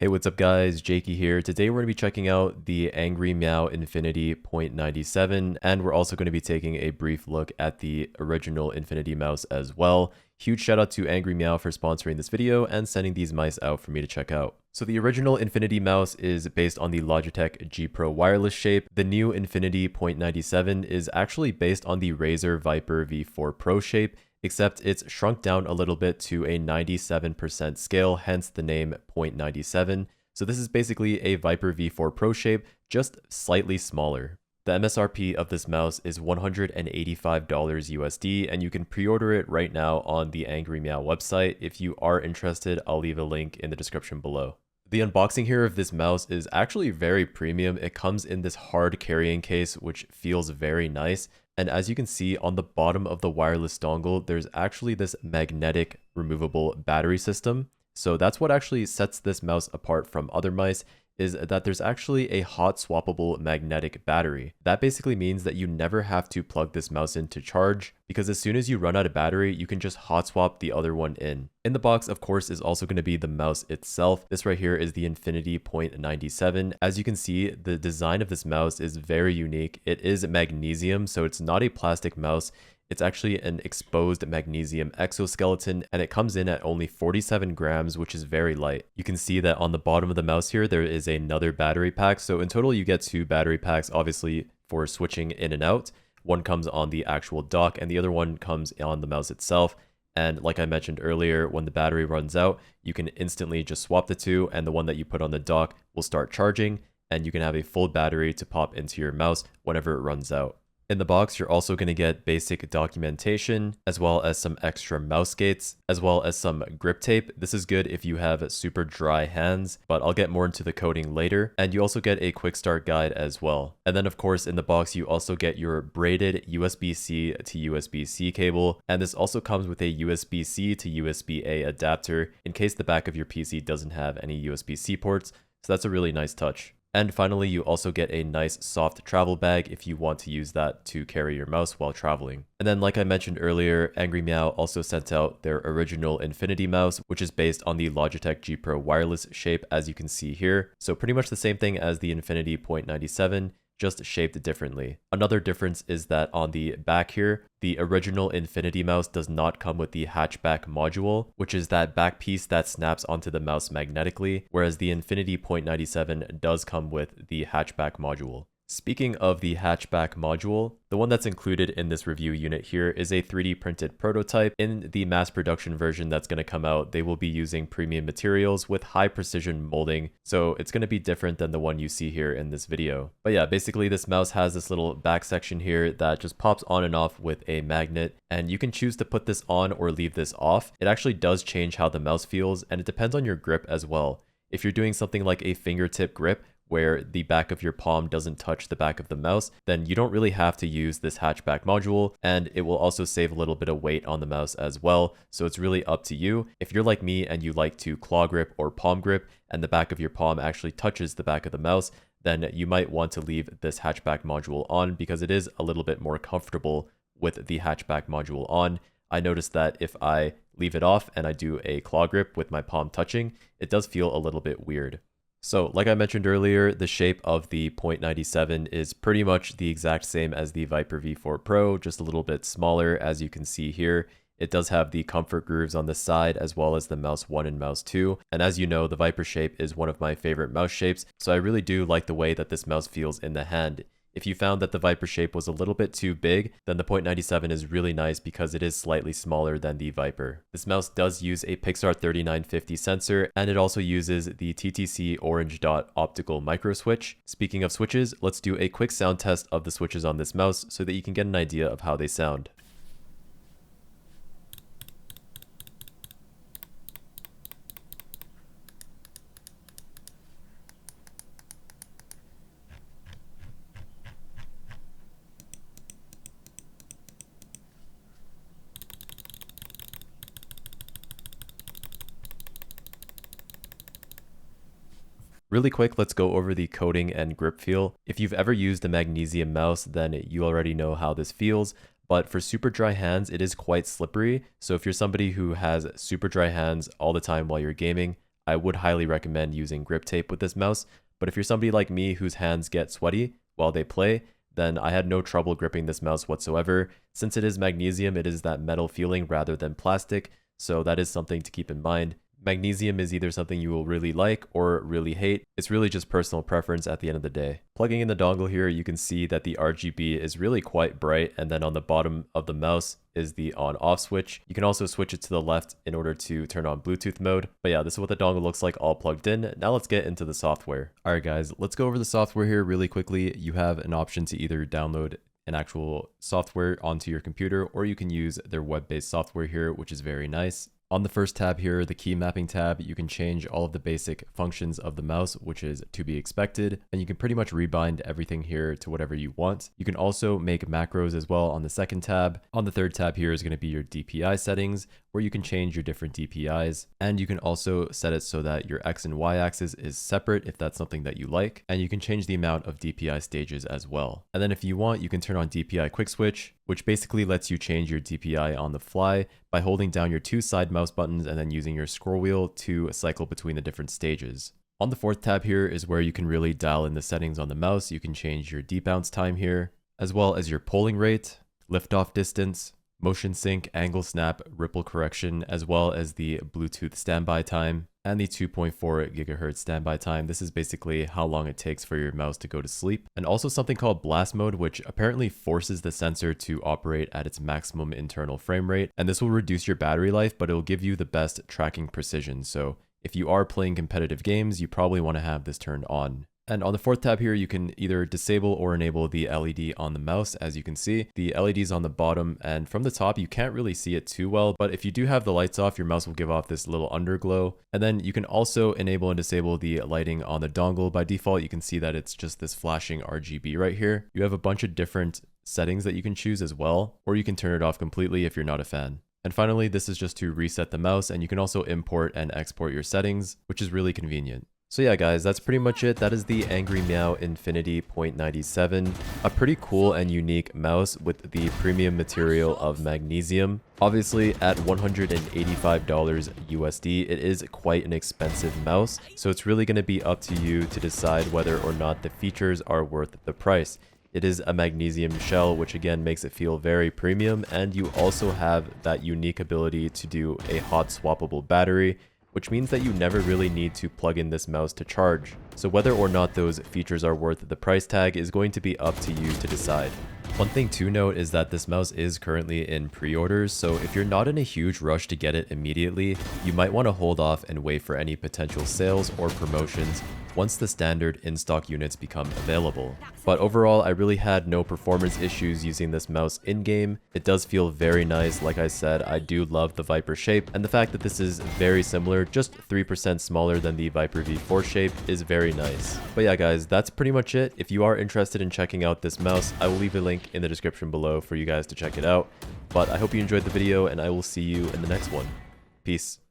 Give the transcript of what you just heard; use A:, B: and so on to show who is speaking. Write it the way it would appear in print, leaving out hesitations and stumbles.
A: Hey, what's up guys? Jakey here. Today we're going to be checking out the Angry Miao Infinity .97, and we're also going to be taking a brief look at the original Infinity mouse as well. Huge shout out to Angry Miao for sponsoring this video and sending these mice out for me to check out. So the original Infinity mouse is based on the Logitech G Pro wireless shape. The new Infinity .97 is actually based on the Razer Viper V4 Pro shape, except it's shrunk down a little bit to a 97% scale, hence the name .97. So this is basically a Viper V4 Pro shape, just slightly smaller. The MSRP of this mouse is $185 USD, and you can pre-order it right now on the Angry Miao website. If you are interested, I'll leave a link in the description below. The unboxing here of this mouse is actually very premium. It comes in this hard carrying case, which feels very nice. And as you can see on the bottom of the wireless dongle, there's actually this magnetic removable battery system. So that's what actually sets this mouse apart from other mice, is that there's actually a hot swappable magnetic battery. That basically means that you never have to plug this mouse in to charge, because as soon as you run out of battery, you can just hot swap the other one in. In the box, of course, is also going to be the mouse itself. This right here is the Infinity .97. As you can see, the design of this mouse is very unique. It is magnesium, so it's not a plastic mouse. It's actually an exposed magnesium exoskeleton, and it comes in at only 47 grams, which is very light. You can see that on the bottom of the mouse here, there is another battery pack. So in total, you get 2 battery packs, obviously for switching in and out. One comes on the actual dock, and the other one comes on the mouse itself. And like I mentioned earlier, when the battery runs out, you can instantly just swap the two, and the one that you put on the dock will start charging, and you can have a full battery to pop into your mouse whenever it runs out. In the box, you're also going to get basic documentation, as well as some extra mouse gates, as well as some grip tape. This is good if you have super dry hands, but I'll get more into the coding later. And you also get a quick start guide as well. And then of course, in the box, you also get your braided USB-C to USB-C cable. And this also comes with a USB-C to USB-A adapter in case the back of your PC doesn't have any USB-C ports. So that's a really nice touch. And finally, you also get a nice soft travel bag if you want to use that to carry your mouse while traveling. And then like I mentioned earlier, Angry Miao also sent out their original Infinity mouse, which is based on the Logitech G Pro wireless shape, as you can see here. So pretty much the same thing as the Infinity .97, just shaped differently. Another difference is that on the back here, the original Infinity mouse does not come with the hatchback module, which is that back piece that snaps onto the mouse magnetically, whereas the Infinity .97 does come with the hatchback module. Speaking of the hatchback module, the one that's included in this review unit here is a 3D printed prototype. In the mass production version that's going to come out, they will be using premium materials with high precision molding, so it's going to be different than the one you see here in this video. But yeah, basically this mouse has this little back section here that just pops on and off with a magnet, and you can choose to put this on or leave this off. It actually does change how the mouse feels, and it depends on your grip as well. If you're doing something like a fingertip grip, where the back of your palm doesn't touch the back of the mouse, then you don't really have to use this hatchback module, and it will also save a little bit of weight on the mouse as well. So it's really up to you. If you're like me and you like to claw grip or palm grip, and the back of your palm actually touches the back of the mouse, then you might want to leave this hatchback module on, because it is a little bit more comfortable with the hatchback module on. I noticed that if I leave it off and I do a claw grip with my palm touching, it does feel a little bit weird. So like I mentioned earlier, the shape of the .97 is pretty much the exact same as the Viper V4 Pro, just a little bit smaller, as you can see here. It does have the comfort grooves on the side, as well as the mouse 1 and mouse 2. And as you know, the Viper shape is one of my favorite mouse shapes, so I really do like the way that this mouse feels in the hand. If you found that the Viper shape was a little bit too big, then the .97 is really nice because it is slightly smaller than the Viper. This mouse does use a Pixar 3950 sensor, and it also uses the TTC orange dot optical micro switch. Speaking of switches, let's do a quick sound test of the switches on this mouse so that you can get an idea of how they sound. Really quick, let's go over the coating and grip feel. If you've ever used a magnesium mouse, then you already know how this feels, but for super dry hands, it is quite slippery. So if you're somebody who has super dry hands all the time while you're gaming, I would highly recommend using grip tape with this mouse. But if you're somebody like me whose hands get sweaty while they play, then I had no trouble gripping this mouse whatsoever. Since it is magnesium, it is that metal feeling rather than plastic, so that is something to keep in mind. Magnesium is either something you will really like or really hate. It's really just personal preference at the end of the day. Plugging in the dongle here, you can see that the RGB is really quite bright, and then on the bottom of the mouse is the on-off switch. You can also switch it to the left in order to turn on Bluetooth mode. But yeah, this is what the dongle looks like all plugged in. Now let's get into the software. Alright guys, let's go over the software here really quickly. You have an option to either download an actual software onto your computer, or you can use their web-based software here, which is very nice. On the first tab here, the key mapping tab, you can change all of the basic functions of the mouse, which is to be expected, and you can pretty much rebind everything here to whatever you want. You can also make macros as well on the second tab. On the third tab here is going to be your DPI settings, where you can change your different DPIs, and you can also set it so that your X and Y axis is separate if that's something that you like, and you can change the amount of DPI stages as well. And then if you want, you can turn on DPI quick switch, which basically lets you change your DPI on the fly by holding down your two side mouse buttons and then using your scroll wheel to cycle between the different stages. On the fourth tab here is where you can really dial in the settings on the mouse. You can change your debounce time here, as well as your polling rate, liftoff distance, motion sync, angle snap, ripple correction, as well as the Bluetooth standby time and the 2.4 gigahertz standby time. This is basically how long it takes for your mouse to go to sleep. And also something called blast mode, which apparently forces the sensor to operate at its maximum internal frame rate. And this will reduce your battery life, but it'll give you the best tracking precision. So if you are playing competitive games, you probably want to have this turned on. And on the fourth tab here, you can either disable or enable the LED on the mouse. As you can see, the LED is on the bottom, and from the top, you can't really see it too well, but if you do have the lights off, your mouse will give off this little underglow. And then you can also enable and disable the lighting on the dongle. By default, you can see that it's just this flashing RGB right here. You have a bunch of different settings that you can choose as well, or you can turn it off completely if you're not a fan. And finally, this is just to reset the mouse, and you can also import and export your settings, which is really convenient. So yeah guys, that's pretty much it. That is the Angry Miao Infinity .97, a pretty cool and unique mouse with the premium material of magnesium. Obviously at $185 USD, it is quite an expensive mouse, so it's really going to be up to you to decide whether or not the features are worth the price. It is a magnesium shell, which again makes it feel very premium, and you also have that unique ability to do a hot swappable battery, which means that you never really need to plug in this mouse to charge. So whether or not those features are worth the price tag is going to be up to you to decide. One thing to note is that this mouse is currently in pre-orders, so if you're not in a huge rush to get it immediately, you might want to hold off and wait for any potential sales or promotions once the standard in-stock units become available. But overall, I really had no performance issues using this mouse in-game. It does feel very nice. Like I said, I do love the Viper shape, and the fact that this is very similar, just 3% smaller than the Viper V4 shape, is very nice. But yeah guys, that's pretty much it. If you are interested in checking out this mouse, I will leave a link in the description below for you guys to check it out. But I hope you enjoyed the video, and I will see you in the next one. Peace.